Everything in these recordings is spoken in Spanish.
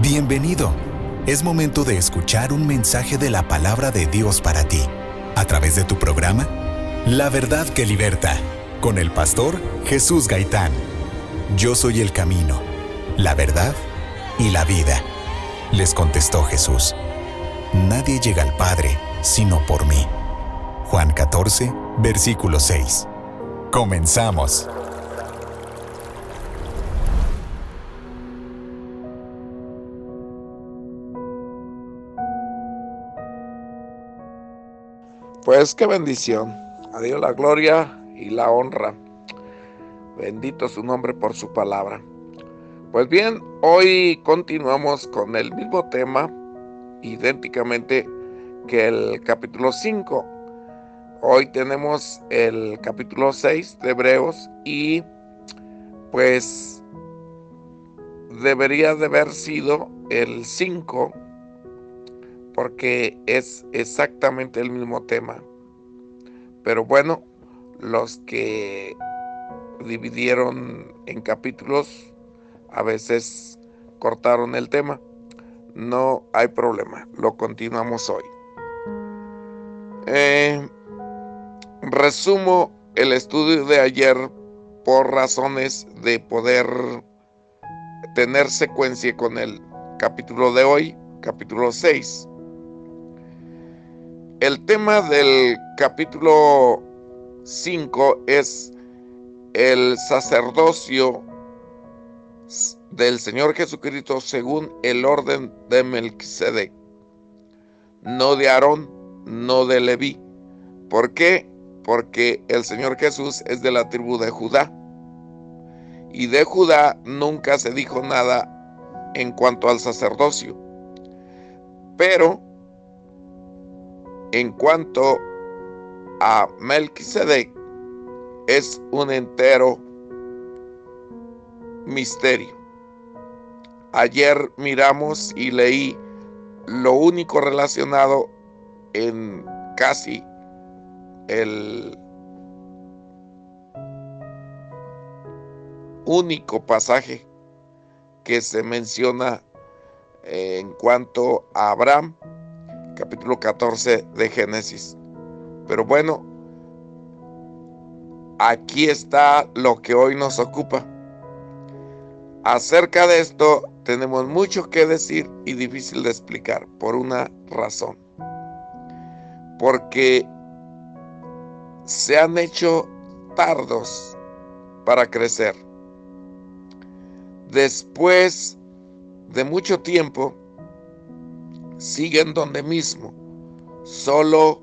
Bienvenido. Es momento de escuchar un mensaje de la palabra de Dios para ti, a través de tu programa, La Verdad que Liberta, con el pastor Jesús Gaitán. Yo soy el camino, la verdad y la vida, les contestó Jesús. Nadie llega al Padre sino por mí. Juan 14, versículo 6. Comenzamos. Pues qué bendición. A Dios la gloria y la honra. Bendito su nombre por su palabra. Pues bien, hoy continuamos con el mismo tema, idénticamente que el capítulo 5. Hoy tenemos el capítulo 6 de Hebreos y pues debería de haber sido el 5 porque es exactamente el mismo tema. Pero bueno, los que dividieron en capítulos a veces cortaron el tema. No hay problema, lo continuamos hoy. Resumo el estudio de ayer por razones de poder tener secuencia con el capítulo de hoy, capítulo 6. El tema del capítulo 5 es el sacerdocio del Señor Jesucristo según el orden de Melquisedec, no de Aarón, no de Leví. ¿Por qué? Porque el Señor Jesús es de la tribu de Judá, y de Judá nunca se dijo nada en cuanto al sacerdocio. Pero en cuanto a Melquisedec, es un entero misterio. Ayer miramos y leí lo único relacionado en casi el único pasaje que se menciona en cuanto a Abraham, capítulo 14 de Génesis. Pero bueno, aquí está lo que hoy nos ocupa. Acerca de esto tenemos mucho que decir y difícil de explicar por una razón. Porque se han hecho tardos para crecer. Después de mucho tiempo, siguen donde mismo, solo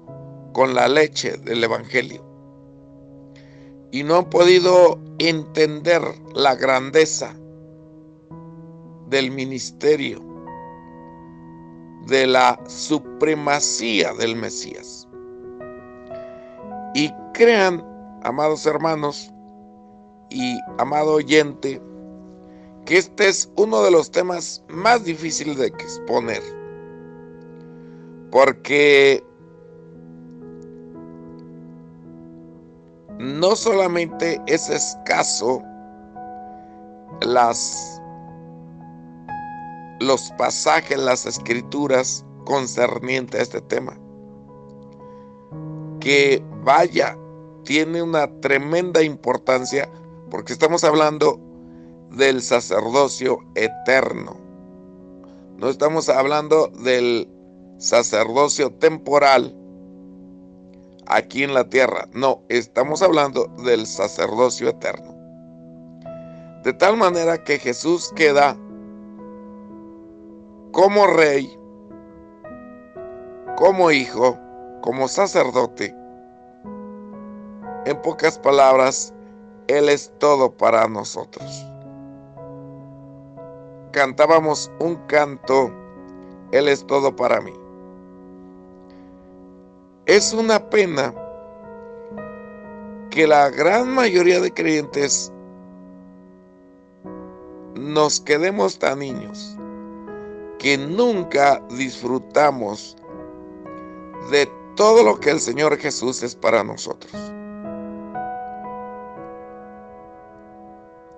con la leche del Evangelio. Y no han podido entender la grandeza del ministerio, de la supremacía del Mesías. Y crean, amados hermanos y amado oyente, que este es uno de los temas más difíciles de exponer, porque no solamente es escaso los pasajes, las escrituras concernientes a este tema, que vaya, tiene una tremenda importancia, porque estamos hablando del sacerdocio eterno. No estamos hablando del sacerdocio temporal aquí en la tierra. No, estamos hablando del sacerdocio eterno. De tal manera que Jesús queda como rey, como hijo, como sacerdote. En pocas palabras, Él es todo para nosotros. Cantábamos un canto, Él es todo para mí. Es una pena que la gran mayoría de creyentes nos quedemos tan niños que nunca disfrutamos de todo lo que el Señor Jesús es para nosotros.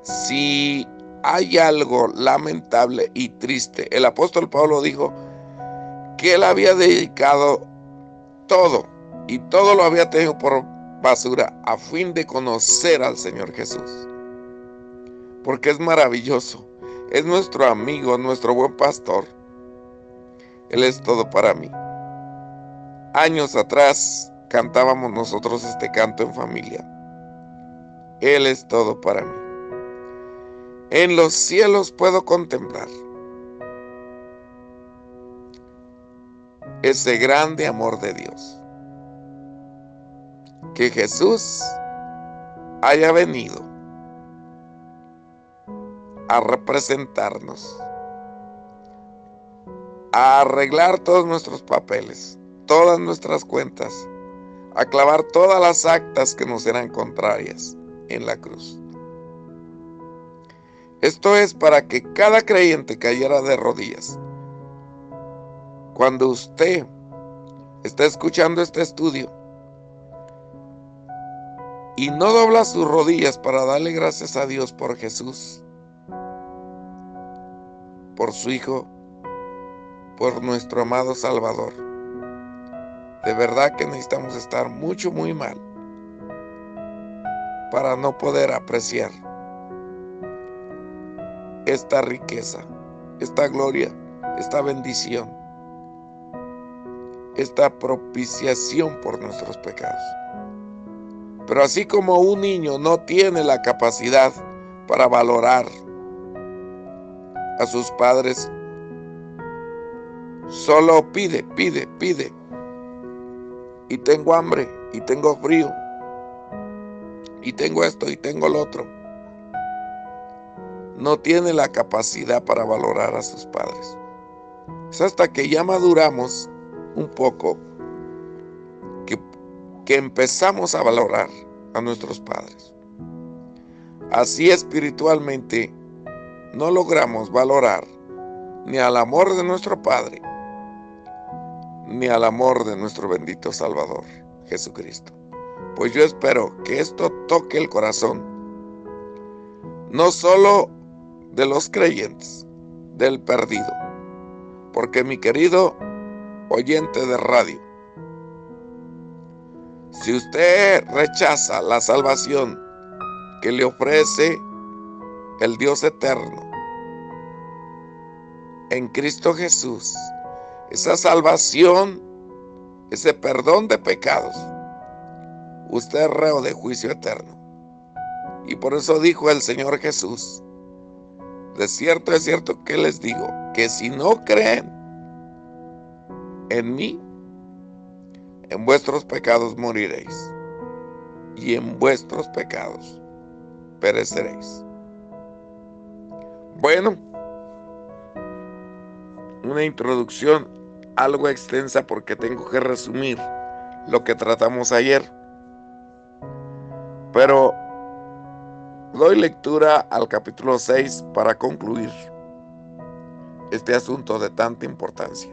Si hay algo lamentable y triste. El apóstol Pablo dijo que él había dedicado todo y todo lo había tenido por basura a fin de conocer al Señor Jesús. Porque es maravilloso, es nuestro amigo, nuestro buen pastor. Él es todo para mí. Años atrás cantábamos nosotros este canto en familia. Él es todo para mí. En los cielos puedo contemplar ese grande amor de Dios. Que Jesús haya venido a representarnos, a arreglar todos nuestros papeles, todas nuestras cuentas, a clavar todas las actas que nos eran contrarias en la cruz. Esto es para que cada creyente cayera de rodillas. Cuando usted está escuchando este estudio y no dobla sus rodillas para darle gracias a Dios por Jesús, por su Hijo, por nuestro amado Salvador, de verdad que necesitamos estar muy mal para no poder apreciar esta riqueza, esta gloria, esta bendición, esta propiciación por nuestros pecados. Pero así como un niño no tiene la capacidad para valorar a sus padres, solo pide, y tengo hambre, y tengo frío, y tengo esto, y tengo lo otro. No tiene la capacidad para valorar a sus padres. Es hasta que ya maduramos un poco que empezamos a valorar a nuestros padres. Así espiritualmente no logramos valorar ni al amor de nuestro Padre, ni al amor de nuestro bendito Salvador, Jesucristo. Pues yo espero que esto toque el corazón, no solo de los creyentes, del perdido, porque mi querido oyente de radio, si usted rechaza la salvación que le ofrece el Dios eterno en Cristo Jesús, esa salvación, ese perdón de pecados, usted es reo de juicio eterno. Y por eso dijo el Señor Jesús: de cierto es cierto que les digo, que si no creen en mí, en vuestros pecados moriréis, y en vuestros pecados pereceréis. Bueno, una introducción algo extensa porque tengo que resumir lo que tratamos ayer. Pero doy lectura al capítulo 6 para concluir este asunto de tanta importancia.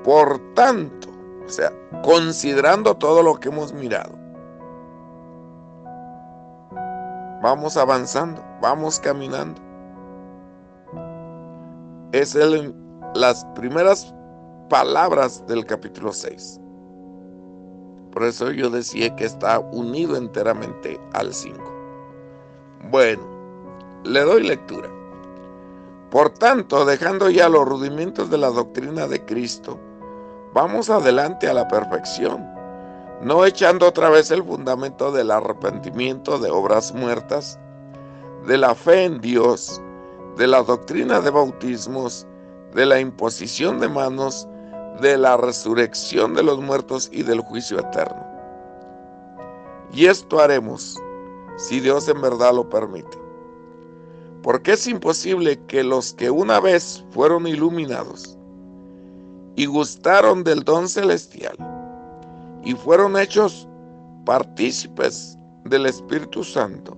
Por tanto, considerando todo lo que hemos mirado, vamos avanzando, vamos caminando. Es las primeras palabras del capítulo 6. Por eso yo decía que está unido enteramente al 5. Bueno, le doy lectura. Por tanto, dejando ya los rudimentos de la doctrina de Cristo, vamos adelante a la perfección, no echando otra vez el fundamento del arrepentimiento de obras muertas, de la fe en Dios, de la doctrina de bautismos, de la imposición de manos, de la resurrección de los muertos y del juicio eterno. Y esto haremos, si Dios en verdad lo permite. Porque es imposible que los que una vez fueron iluminados y gustaron del don celestial y fueron hechos partícipes del Espíritu Santo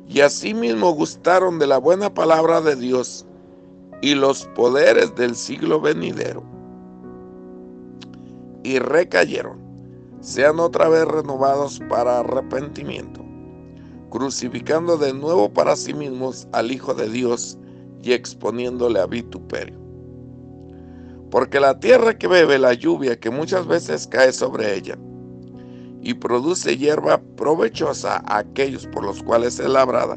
y asimismo gustaron de la buena palabra de Dios y los poderes del siglo venidero y recayeron, sean otra vez renovados para arrepentimiento, crucificando de nuevo para sí mismos al Hijo de Dios y exponiéndole a vituperio. Porque la tierra que bebe la lluvia que muchas veces cae sobre ella y produce hierba provechosa a aquellos por los cuales es labrada,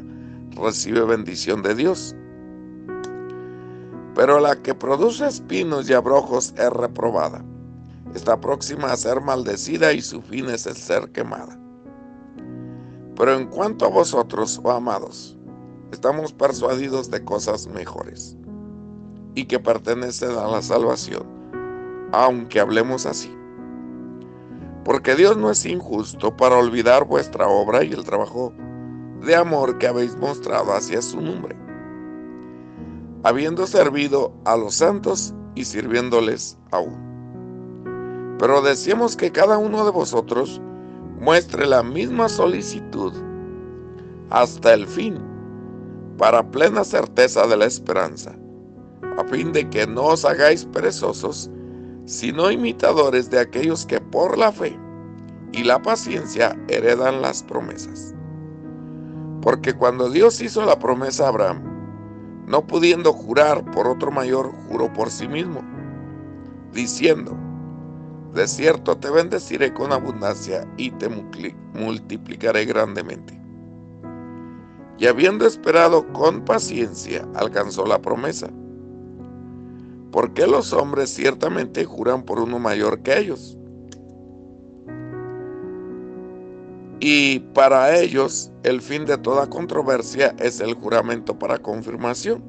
recibe bendición de Dios. Pero la que produce espinos y abrojos es reprobada. Está próxima a ser maldecida y su fin es el ser quemada. Pero en cuanto a vosotros, oh amados, estamos persuadidos de cosas mejores y que pertenecen a la salvación, aunque hablemos así. Porque Dios no es injusto para olvidar vuestra obra y el trabajo de amor que habéis mostrado hacia su nombre, habiendo servido a los santos y sirviéndoles aún. Pero deseamos que cada uno de vosotros muestre la misma solicitud hasta el fin, para plena certeza de la esperanza, a fin de que no os hagáis perezosos, sino imitadores de aquellos que por la fe y la paciencia heredan las promesas. Porque cuando Dios hizo la promesa a Abraham, no pudiendo jurar por otro mayor, juró por sí mismo, diciendo: de cierto te bendeciré con abundancia y te multiplicaré grandemente. Y habiendo esperado con paciencia, alcanzó la promesa. Porque los hombres ciertamente juran por uno mayor que ellos, y para ellos el fin de toda controversia es el juramento para confirmación.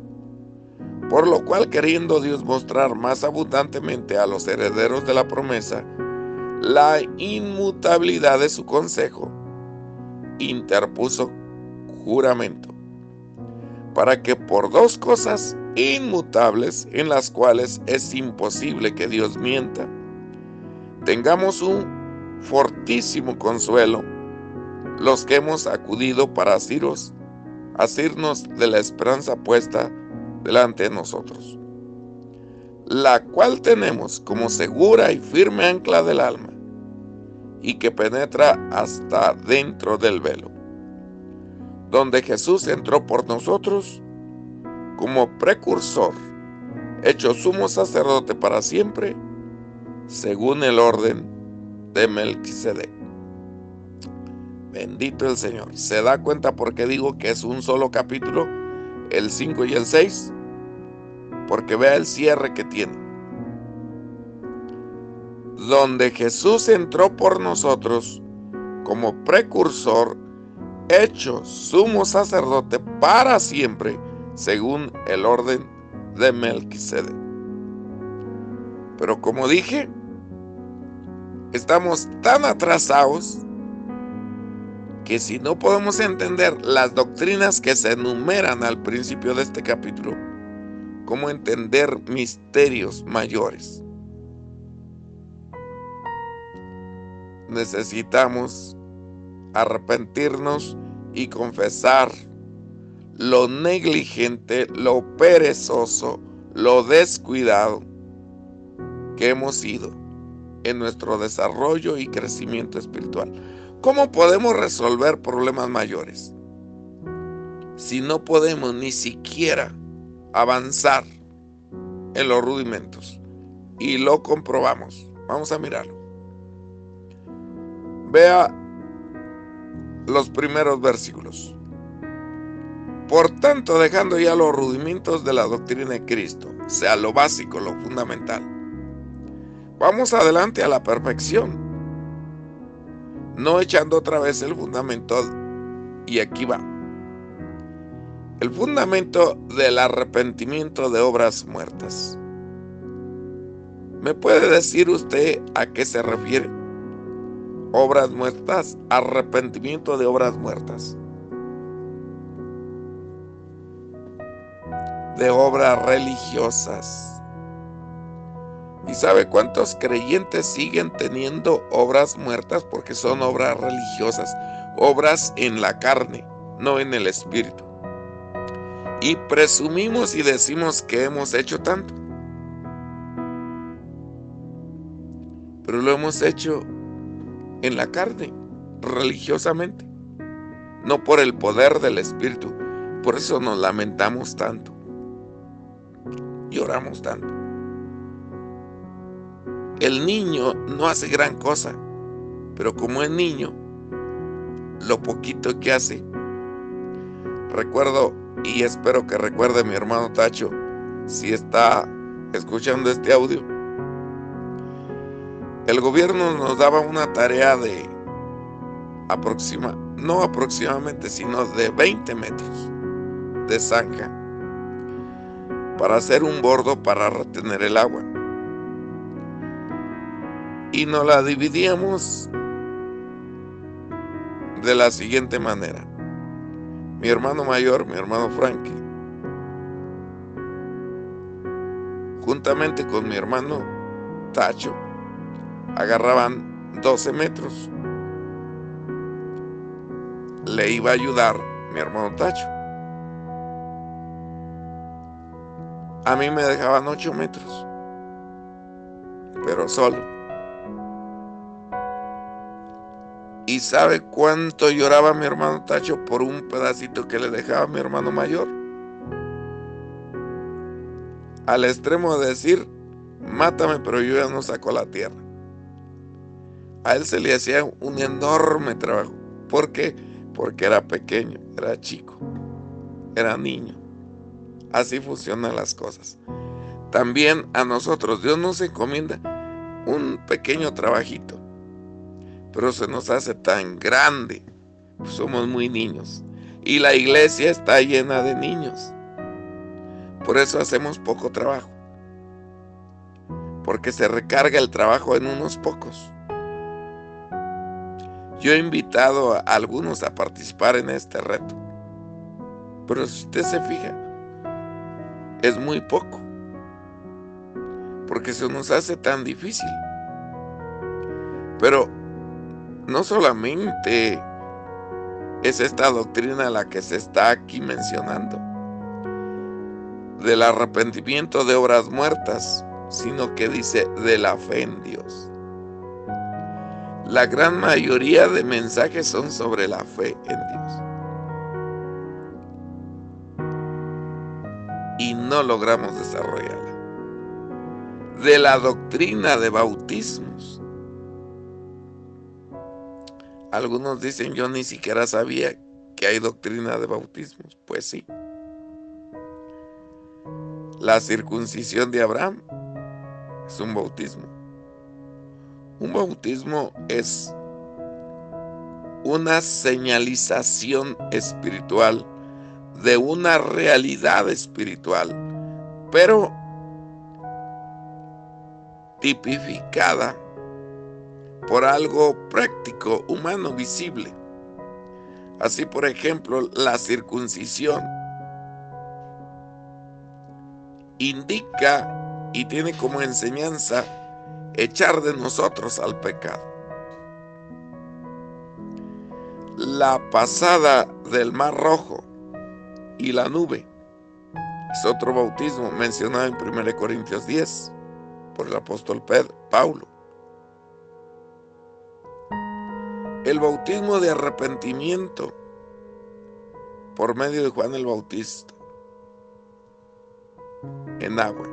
Por lo cual, queriendo Dios mostrar más abundantemente a los herederos de la promesa la inmutabilidad de su consejo, interpuso juramento, para que por dos cosas inmutables, en las cuales es imposible que Dios mienta, tengamos un fortísimo consuelo los que hemos acudido para asirnos de la esperanza puesta delante de nosotros, la cual tenemos como segura y firme ancla del alma, y que penetra hasta dentro del velo, donde Jesús entró por nosotros como precursor, hecho sumo sacerdote para siempre, según el orden de Melquisedec. Bendito el Señor. ¿Se da cuenta por qué digo que es un solo capítulo, el 5 y el 6? Porque vea el cierre que tiene. Donde Jesús entró por nosotros como precursor, hecho sumo sacerdote para siempre, según el orden de Melquisedec. Pero como dije, estamos tan atrasados que si no podemos entender las doctrinas que se enumeran al principio de este capítulo, ¿cómo entender misterios mayores? Necesitamos arrepentirnos y confesar lo negligente, lo perezoso, lo descuidado que hemos sido en nuestro desarrollo y crecimiento espiritual. ¿Cómo podemos resolver problemas mayores si no podemos ni siquiera avanzar en los rudimentos? Y lo comprobamos. Vamos a mirarlo. Vea los primeros versículos. Por tanto, dejando ya los rudimentos de la doctrina de Cristo, sea lo básico, lo fundamental, vamos adelante a la perfección, no echando otra vez el fundamento. Y aquí va. El fundamento del arrepentimiento de obras muertas. ¿Me puede decir usted a qué se refiere? Obras muertas, arrepentimiento de obras muertas. De obras religiosas. ¿Y sabe cuántos creyentes siguen teniendo obras muertas? Porque son obras religiosas, obras en la carne, no en el espíritu. Y presumimos y decimos que hemos hecho tanto, pero lo hemos hecho en la carne, religiosamente. no por el poder del Espíritu. Por eso nos lamentamos tanto, lloramos tanto. El niño no hace gran cosa, pero como es niño, lo poquito que hace. Recuerdo, y espero que recuerde mi hermano Tacho, si está escuchando este audio, el gobierno nos daba una tarea de no aproximadamente, sino de 20 metros de zanja para hacer un bordo para retener el agua. Y nos la dividíamos de la siguiente manera. Mi hermano mayor, mi hermano Frankie, juntamente con mi hermano Tacho, agarraban 12 metros. Le iba a ayudar mi hermano Tacho. A mí me dejaban 8 metros, pero solo. ¿Y sabe cuánto lloraba mi hermano Tacho por un pedacito que le dejaba mi hermano mayor? Al extremo de decir, mátame, pero yo ya no saco la tierra. A él se le hacía un enorme trabajo. ¿Por qué? Porque era pequeño, era chico, era niño. Así funcionan las cosas. También a nosotros Dios nos encomienda un pequeño trabajito, pero se nos hace tan grande. Somos muy niños y la iglesia está llena de niños. Por eso hacemos poco trabajo, porque se recarga el trabajo en unos pocos. Yo he invitado a algunos a participar en este reto, pero si usted se fija, es muy poco, porque se nos hace tan difícil. Pero no solamente es esta doctrina la que se está aquí mencionando, del arrepentimiento de obras muertas, sino que dice de la fe en Dios. La gran mayoría de mensajes son sobre la fe en Dios. Y no logramos desarrollarla. De la doctrina de bautismos. Algunos dicen, yo ni siquiera sabía que hay doctrina de bautismos. Pues sí. La circuncisión de Abraham es un bautismo. Un bautismo es una señalización espiritual de una realidad espiritual, pero tipificada por algo práctico, humano, visible. Así, por ejemplo, la circuncisión indica y tiene como enseñanza echar de nosotros al pecado. La pasada del Mar Rojo y la nube es otro bautismo mencionado en 1 Corintios 10 por el apóstol Pablo. El bautismo de arrepentimiento por medio de Juan el Bautista en agua.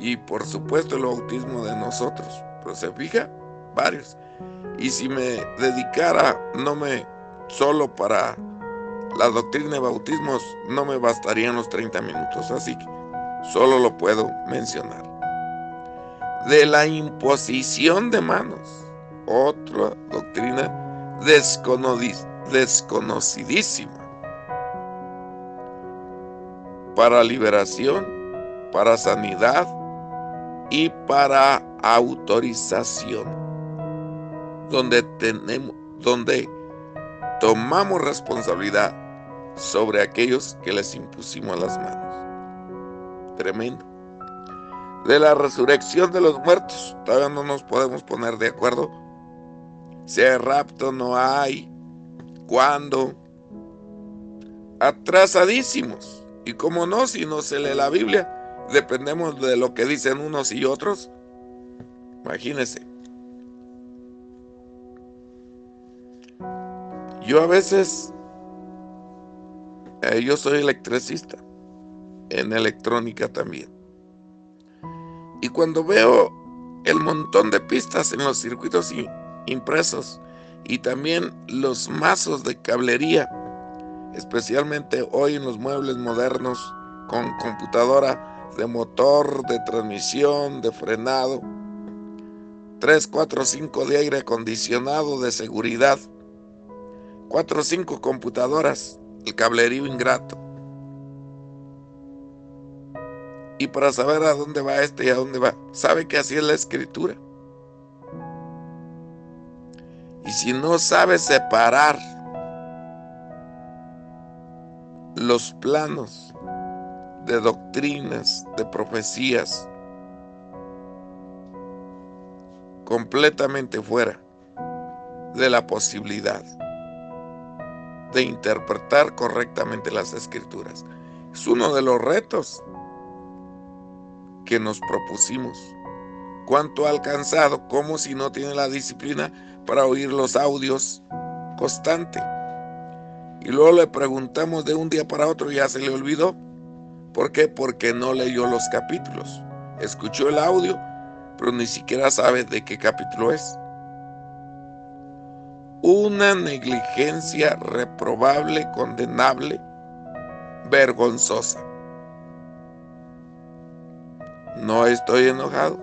Y por supuesto el bautismo de nosotros, pero se fija, varios. Y si me dedicara solo para la doctrina de bautismos, no me bastarían los 30 minutos, así que solo lo puedo mencionar. De la imposición de manos, otra doctrina desconocidísima, para liberación, para sanidad y para autorización, donde tomamos responsabilidad sobre aquellos que les impusimos las manos. Tremendo. De la resurrección de los muertos, todavía no nos podemos poner de acuerdo si hay rapto, no hay, cuándo. Atrasadísimos. Y como no, si no se lee la Biblia, dependemos de lo que dicen unos y otros. Imagínense. Yo a veces, yo soy electricista, en electrónica también. Y cuando veo el montón de pistas en los circuitos impresos y también los mazos de cablería, especialmente hoy en los muebles modernos con computadora de motor, de transmisión, de frenado, 3, 4, 5 de aire acondicionado, de seguridad, 4 o 5 computadoras, el cablerío ingrato. Y para saber a dónde va este y a dónde va, sabe que así es la escritura. Y si no sabe separar los planos de doctrinas, de profecías, completamente fuera de la posibilidad de interpretar correctamente las escrituras. Es uno de los retos que nos propusimos. ¿Cuánto ha alcanzado? Como si no tiene la disciplina para oír los audios constante. Y luego le preguntamos de un día para otro, ya se le olvidó. ¿Por qué? Porque no leyó los capítulos. Escuchó el audio, pero ni siquiera sabe de qué capítulo es. Una negligencia reprobable, condenable, vergonzosa. No estoy enojado.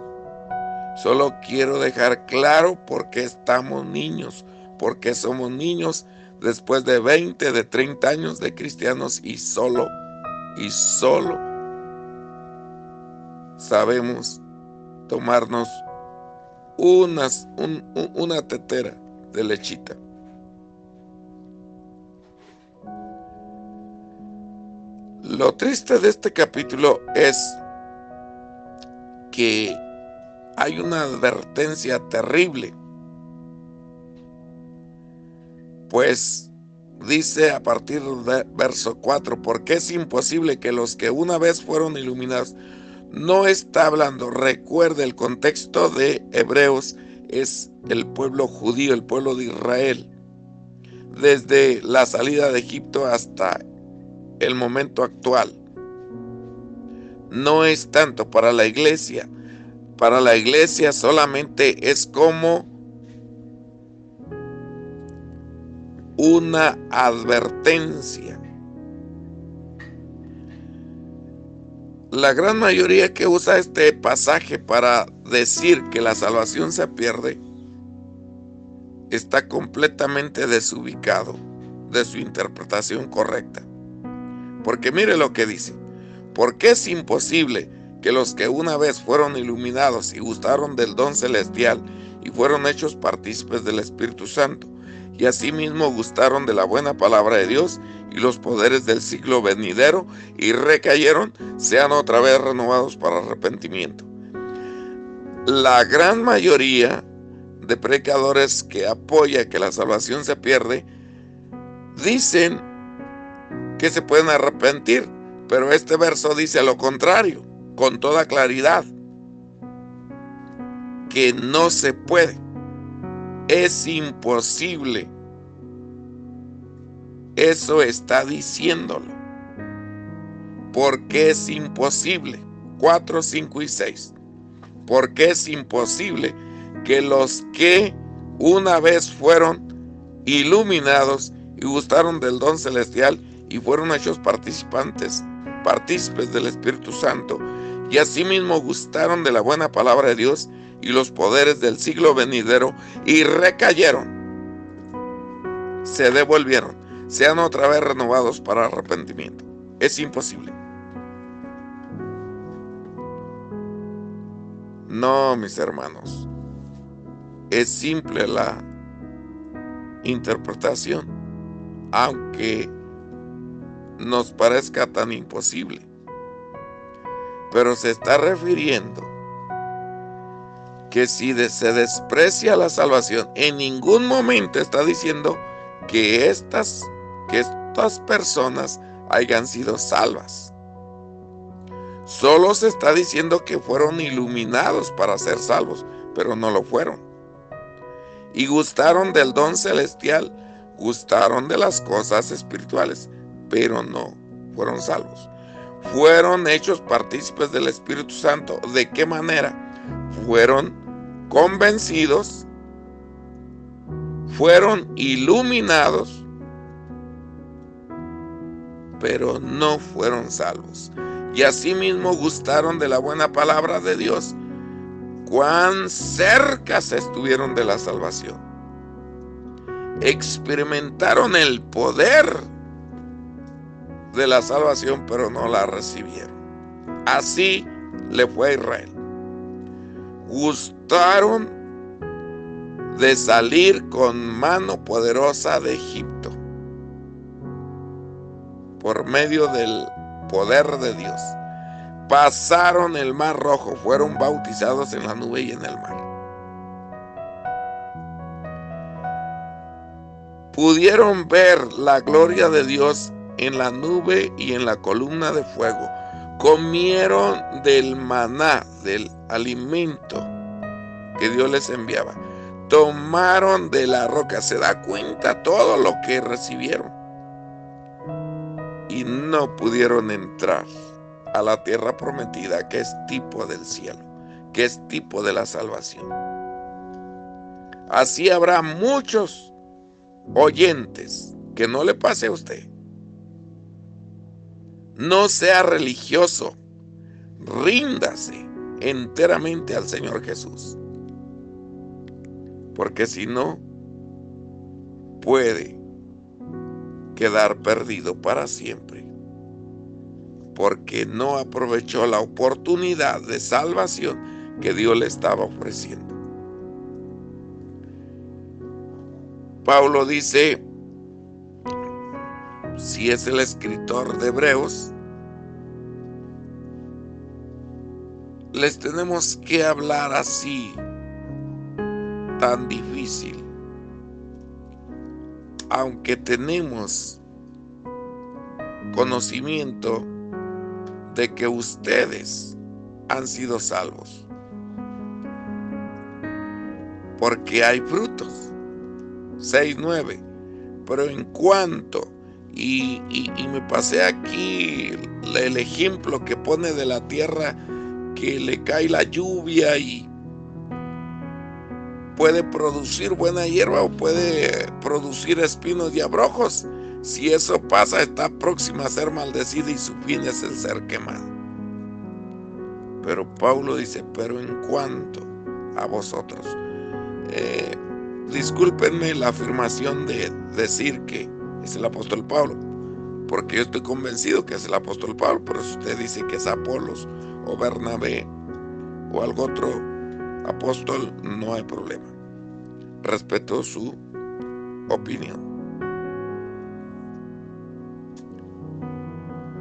Solo quiero dejar claro por qué estamos niños. Por qué somos niños después de 20, de 30 años de cristianos y solo sabemos tomarnos una tetera de lechita. Lo triste de este capítulo es que hay una advertencia terrible, pues dice a partir del verso 4, porque es imposible que los que una vez fueron iluminados. No está hablando, recuerde, el contexto de Hebreos es el pueblo judío, el pueblo de Israel, desde la salida de Egipto hasta el momento actual. No es tanto para la iglesia. Para la iglesia solamente es como una advertencia. La gran mayoría que usa este pasaje para decir que la salvación se pierde está completamente desubicado de su interpretación correcta. Porque mire lo que dice: porque es imposible que los que una vez fueron iluminados y gustaron del don celestial y fueron hechos partícipes del Espíritu Santo, y asimismo gustaron de la buena palabra de Dios y los poderes del siglo venidero, y recayeron, sean otra vez renovados para arrepentimiento. La gran mayoría de predicadores que apoya que la salvación se pierde, dicen que se pueden arrepentir, pero este verso dice lo contrario, con toda claridad, que no se puede. Es imposible. Eso está diciéndolo. Porque es imposible. 4, 5 y 6. Porque es imposible que los que una vez fueron iluminados y gustaron del don celestial y fueron hechos partícipes del Espíritu Santo, y asimismo gustaron de la buena palabra de Dios y los poderes del siglo venidero, y recayeron, se devolvieron, sean otra vez renovados para arrepentimiento. Es imposible. No, mis hermanos, es simple la interpretación, aunque nos parezca tan imposible, pero se está refiriendo que si se desprecia la salvación, en ningún momento está diciendo que estas personas hayan sido salvas. Solo se está diciendo que fueron iluminados para ser salvos, pero no lo fueron. Y gustaron del don celestial, gustaron de las cosas espirituales, pero no fueron salvos. Fueron hechos partícipes del Espíritu Santo. ¿De qué manera? Fueron convencidos, fueron iluminados, pero no fueron salvos. Y asimismo gustaron de la buena palabra de Dios. Cuán cerca se estuvieron de la salvación. Experimentaron el poder de la salvación, pero no la recibieron. Así le fue a Israel. Gustaron de salir con mano poderosa de Egipto por medio del poder de Dios. Pasaron el Mar Rojo, fueron bautizados en la nube y en el mar. Pudieron ver la gloria de Dios en la nube y en la columna de fuego. Comieron del maná, del alimento que Dios les enviaba. Tomaron de la roca. Se da cuenta todo lo que recibieron. Y no pudieron entrar a la tierra prometida, que es tipo del cielo, que es tipo de la salvación. Así habrá muchos oyentes. Que no le pase a usted. No sea religioso. Ríndase enteramente al Señor Jesús. Porque si no, puede quedar perdido para siempre. Porque no aprovechó la oportunidad de salvación que Dios le estaba ofreciendo. Pablo dice, si es el escritor de Hebreos, les tenemos que hablar así, tan difícil, aunque tenemos conocimiento de que ustedes han sido salvos, porque hay frutos. 6:9. Pero en cuanto, y me pasé aquí el ejemplo que pone de la tierra que le cae la lluvia y puede producir buena hierba o puede producir espinos y abrojos. Si eso pasa, está próxima a ser maldecida y su fin es el ser quemado. Pero Pablo dice, pero en cuanto a vosotros, discúlpenme la afirmación de decir que es el apóstol Pablo, porque yo estoy convencido que es el apóstol Pablo, pero si usted dice que es Apolos o Bernabé o algún otro apóstol, no hay problema. Respeto su opinión.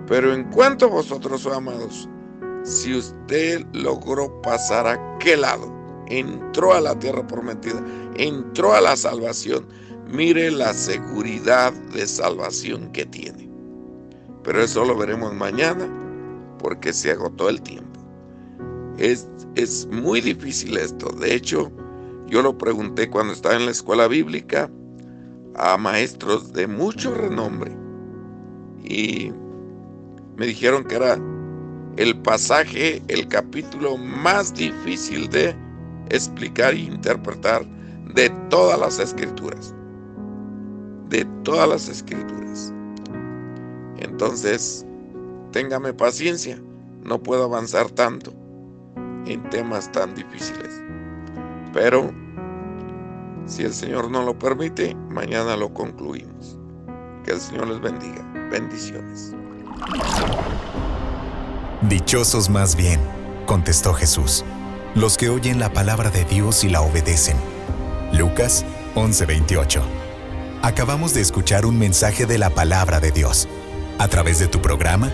Pero en cuanto a vosotros, oh amados, si usted logró pasar a aquel lado, entró a la tierra prometida, entró a la salvación, mire la seguridad de salvación que tiene. Pero eso lo veremos mañana, porque se agotó el tiempo. Es muy difícil esto. De hecho, yo lo pregunté cuando estaba en la escuela bíblica a maestros de mucho renombre y me dijeron que era el pasaje, el capítulo más difícil de explicar e interpretar de todas las escrituras. De todas las escrituras. Entonces, téngame paciencia. No puedo avanzar tanto en temas tan difíciles. Pero, si el Señor no lo permite, mañana lo concluimos. Que el Señor les bendiga. Bendiciones. Dichosos más bien, contestó Jesús, los que oyen la palabra de Dios y la obedecen. Lucas 11:28. Acabamos de escuchar un mensaje de la palabra de Dios, a través de tu programa,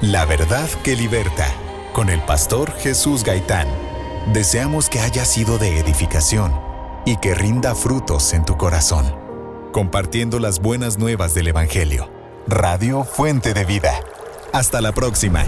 La Verdad que Liberta, con el pastor Jesús Gaitán. Deseamos que haya sido de edificación y que rinda frutos en tu corazón. Compartiendo las buenas nuevas del Evangelio. Radio Fuente de Vida. Hasta la próxima.